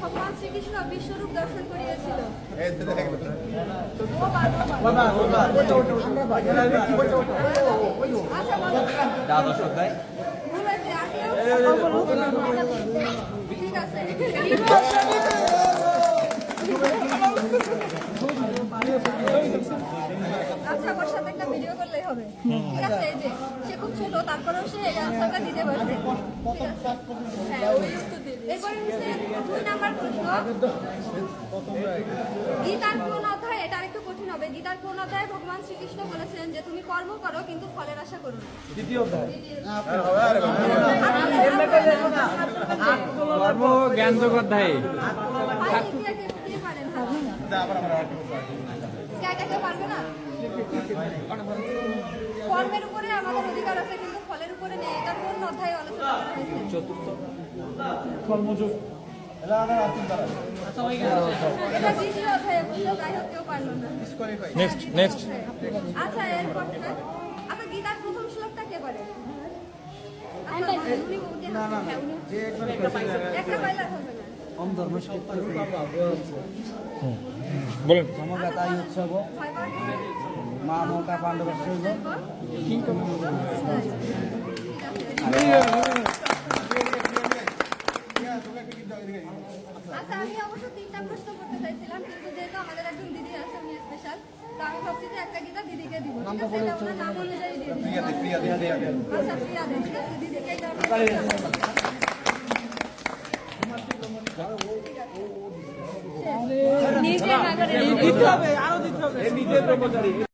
ভগবান শ্রীকৃষ্ণ বিশ্বরূপ দর্শন করিয়েছিল। ঠিক আছে, আচ্ছা ওর সাথে একটা ভিডিও করলেই হবে। ঠিক আছে, এই যে সে খুব ছোট, তারপরেও সে এই আনসারটা দিতে পারছে। এরপরে হচ্ছে 2 নাম্বার প্রশ্ন, গীতার কোন অধ্যায়, এটা আরেকটু কঠিন হবে, গীতার কোন অধ্যায়ে ভগবান শ্রীকৃষ্ণ বলেছেন যে তুমি কর্ম করো কিন্তু ফলের আশা করো না? দ্বিতীয় অধ্যায়, কর্ম জ্ঞান যোগ অধ্যায়ে। কর্মের উপরে আমাদের অধিকার আছে কিন্তু ফলের উপরে নেই, এটা কোন অধ্যায়ে আলোচনা করা হয়েছে? চতুর্থ কর্মযোগ। এটা দ্বিতীয় অধ্যায়ে বলছে, যাই হোক কেউ পারলো না। নেক্সট আচ্ছা এরপর আচ্ছা গীতার প্রথম শ্লোকটা কে পারে? একটা পাইলে হবে না। ওম ধর্মস্কৃত্য বলেন। সমগাতাই উৎসব মা মকা পাণ্ডবের সৈব। আচ্ছা আমি অবশ্য 3টা প্রশ্ন করতে চাইছিলাম, কিন্তু যেহেতু আমাদের একজন দিদি আছে, উনি স্পেশাল, তো আমি ভাবছি যে একটা গীতা দিদিকে দিব। ঠিক আছে, এটা ওনার নাম অনুযায়ী দিয়ে দিই। আচ্ছা প্রিয়া দে, ঠিক আছে, দিদিকে এটা দিতে হবে, আরো দিতে হবে।